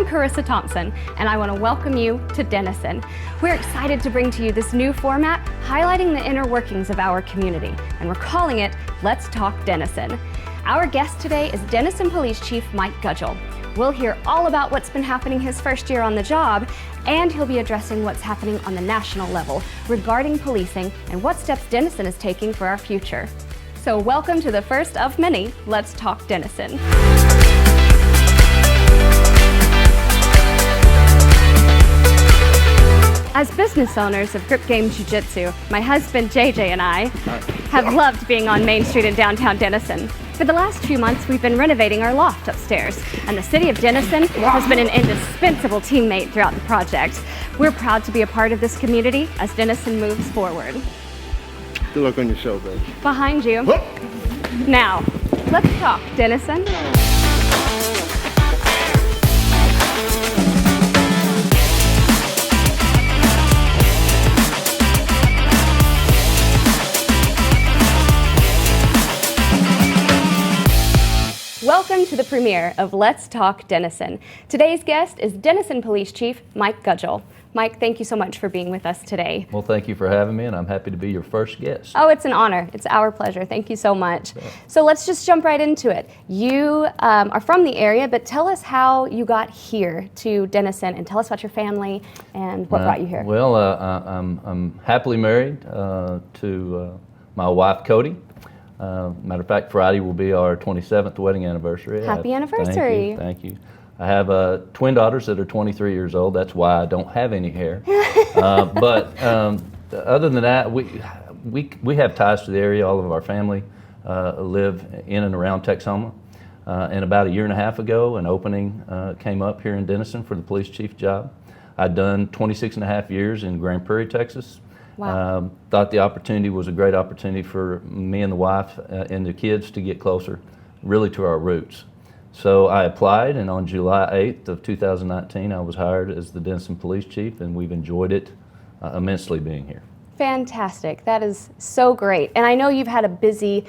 I'm Carissa Thompson, and I want to welcome you to Denison. We're excited to bring to you this new format highlighting the inner workings of our community, and we're calling it Let's Talk Denison. Our guest today is Denison Police Chief Mike Gudgel. We'll hear all about what's been happening his first year on the job, and he'll be addressing what's happening on the national level regarding policing and what steps Denison is taking for our future. So welcome to the first of many Let's Talk Denison. As business owners of Grip Game Jiu-Jitsu, my husband JJ and I have loved being on Main Street in downtown Denison. For the last few months, we've been renovating our loft upstairs, and the city of Denison has been an indispensable teammate throughout the project. We're proud to be a part of this community as Denison moves forward. Good luck on your show, baby. Behind you. Now, let's talk Denison. Welcome to the premiere of Let's Talk Denison. Today's guest is Denison Police Chief Mike Gudgel. Mike, thank you so much for being with us today. Well, thank you for having me, and I'm happy to be your first guest. Oh, it's an honor. It's our pleasure. Thank you so much. Yeah. So let's just jump right into it. You are from the area, but tell us how you got here to Denison, and tell us about your family and what brought you here. Well, I'm happily married to my wife, Cody. Matter of fact, Friday will be our 27th wedding anniversary. Happy anniversary. Thank you. I have twin daughters that are 23 years old. That's why I don't have any hair. But other than that, we have ties to the area. All of our family live in and around Texoma. And about a year and a half ago, an opening came up here in Denison for the police chief job. I'd done 26 and a half years in Grand Prairie, Texas. Wow. Thought the opportunity was a great opportunity for me and the wife and the kids to get closer, really to our roots. So I applied, and on July 8th of 2019, I was hired as the Denison Police Chief, and we've enjoyed it immensely being here. Fantastic. That is so great. And I know you've had a busy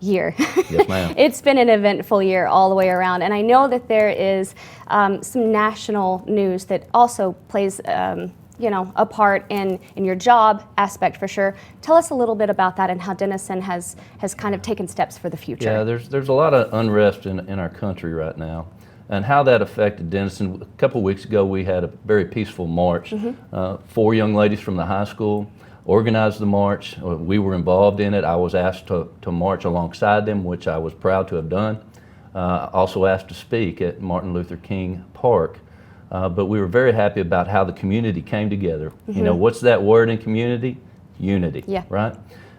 year. Yes, ma'am. It's been an eventful year all the way around, and I know that there is some national news that also plays a part in your job aspect for sure. Tell us a little bit about that and how Denison has kind of taken steps for the future. Yeah, there's a lot of unrest in our country right now, and how that affected Denison. A couple of weeks ago, we had a very peaceful march. 4 young ladies from the high school organized the march. We were involved in it. I was asked to march alongside them, which I was proud to have done. Also asked to speak at Martin Luther King Park. But we were very happy about how the community came together. You know, what's that word in community? Unity, yeah. Right?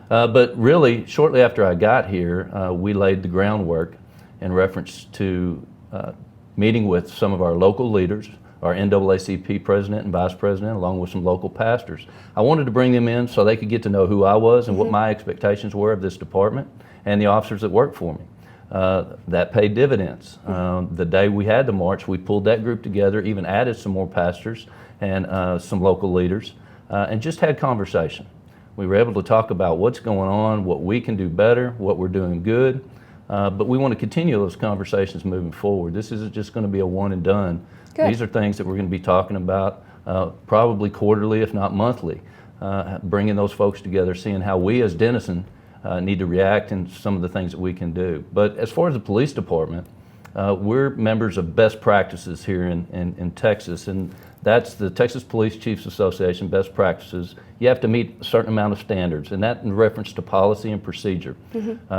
But really, shortly after I got here, we laid the groundwork in reference to meeting with some of our local leaders, our NAACP president and vice president, along with some local pastors. I wanted to bring them in so they could get to know who I was and what my expectations were of this department and the officers that work for me. That paid dividends. The day we had the march, we pulled that group together, even added some more pastors and some local leaders, and just had conversation. We were able to talk about what's going on, what we can do better, what we're doing good, but we want to continue those conversations moving forward. This isn't just going to be a one and done. Good. These are things that we're going to be talking about probably quarterly, if not monthly, bringing those folks together, seeing how we as Denison need to react and some of the things that we can do. But as far as the police department, we're members of best practices here in Texas, and that's the Texas Police Chiefs Association best practices. You have to meet a certain amount of standards, and that in reference to policy and procedure.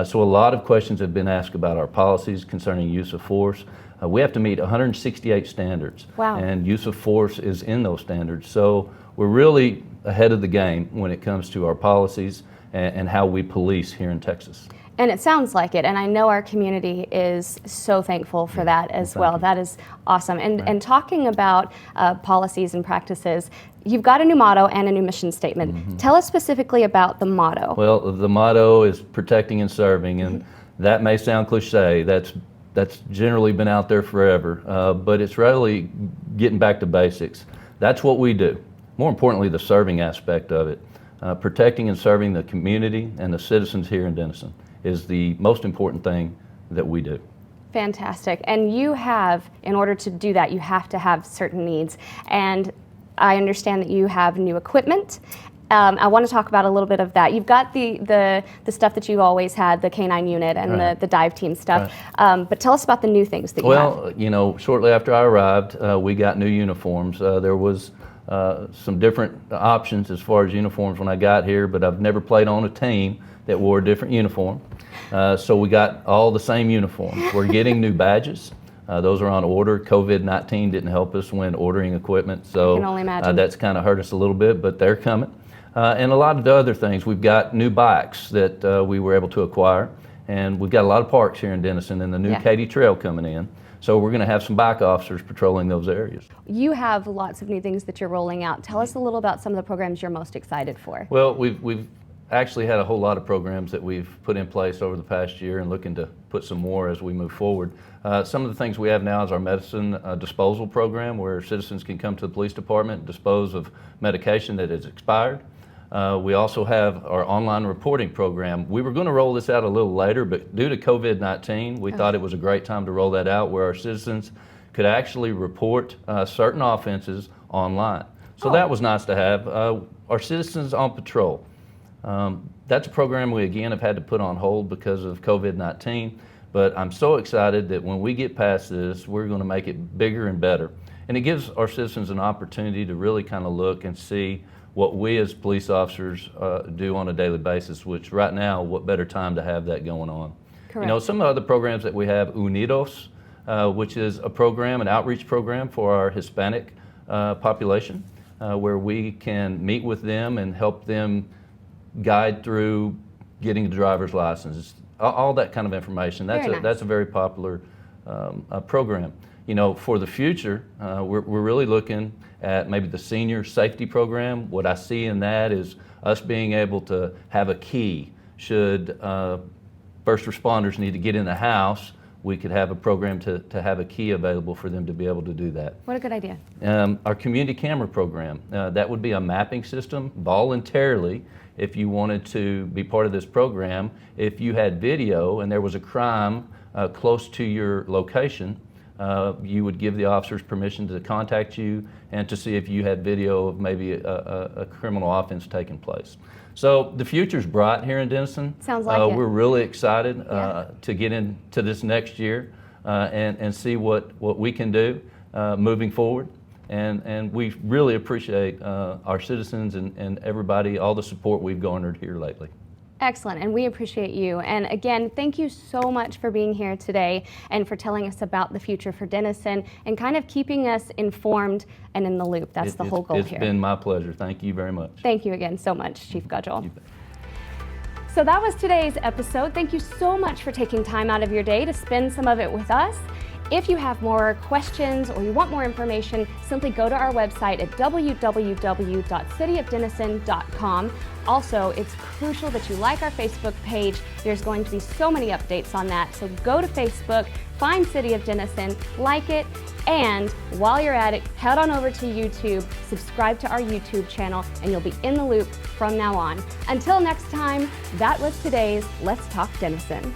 So a lot of questions have been asked about our policies concerning use of force. We have to meet 168 standards, wow. And use of force is in those standards. So we're really ahead of the game when it comes to our policies and how we police here in Texas. And it sounds like it, and I know our community is so thankful for that as well. That is awesome. And talking about policies and practices, you've got a new motto and a new mission statement. Tell us specifically about the motto. Well, the motto is protecting and serving, and that may sound cliche. That's generally been out there forever, but it's really getting back to basics. That's what we do. More importantly, the serving aspect of it. Protecting and serving the community and the citizens here in Denison is the most important thing that we do. Fantastic. And you have, in order to do that, you have to have certain needs. And I understand that you have new equipment. I want to talk about a little bit of that. You've got the stuff that you always had, the K9 unit and Right. the dive team stuff. Right. But tell us about the new things that you have. Well, you know, shortly after I arrived, we got new uniforms. There was some different options as far as uniforms when I got here, but I've never played on a team that wore a different uniform. So we got all the same uniforms. We're getting new badges. Those are on order. COVID-19 didn't help us when ordering equipment, so I can only imagine. That's kind of hurt us a little bit, but they're coming. And a lot of the other things. We've got new bikes that we were able to acquire, and we've got a lot of parks here in Denison and the new Yeah. Katy Trail coming in. So we're going to have some bike officers patrolling those areas. You have lots of new things that you're rolling out. Tell us a little about some of the programs you're most excited for. Well, we've actually had a whole lot of programs that we've put in place over the past year and looking to put some more as we move forward. Some of the things we have now is our medicine disposal program, where citizens can come to the police department and dispose of medication that has expired. We also have our online reporting program. We were going to roll this out a little later, but due to COVID-19, we thought it was a great time to roll that out, where our citizens could actually report certain offenses online. So that was nice to have. Our Citizens on Patrol. That's a program we again have had to put on hold because of COVID-19, but I'm so excited that when we get past this, we're going to make it bigger and better. And it gives our citizens an opportunity to really kind of look and see what we as police officers do on a daily basis, which right now, what better time to have that going on. Correct. You know, some of the other programs that we have, Unidos, which is a program, an outreach program for our Hispanic population, where we can meet with them and help them guide through getting a driver's license, all that kind of information. Very nice. That's a very popular program. You know, for the future, we're really looking at maybe the senior safety program. What I see in that is us being able to have a key. Should first responders need to get in the house, we could have a program to have a key available for them to be able to do that. What a good idea. Our community camera program, that would be a mapping system voluntarily. If you wanted to be part of this program, if you had video and there was a crime close to your location, you would give the officers permission to contact you and to see if you had video of maybe a criminal offense taking place. So the future's bright here in Denison. Sounds like it. We're really excited to get into this next year and see what we can do moving forward. And we really appreciate our citizens and everybody, all the support we've garnered here lately. Excellent, and we appreciate you. And again, thank you so much for being here today and for telling us about the future for Denison and kind of keeping us informed and in the loop. That's the whole goal here. It's been my pleasure. Thank you very much. Thank you again so much, Chief Gudgel. You bet. So that was today's episode. Thank you so much for taking time out of your day to spend some of it with us. If you have more questions or you want more information, simply go to our website at www.cityofdenison.com. Also, it's crucial that you like our Facebook page. There's going to be so many updates on that. So go to Facebook, find City of Denison, like it, and while you're at it, head on over to YouTube, subscribe to our YouTube channel, and you'll be in the loop from now on. Until next time, that was today's Let's Talk Denison.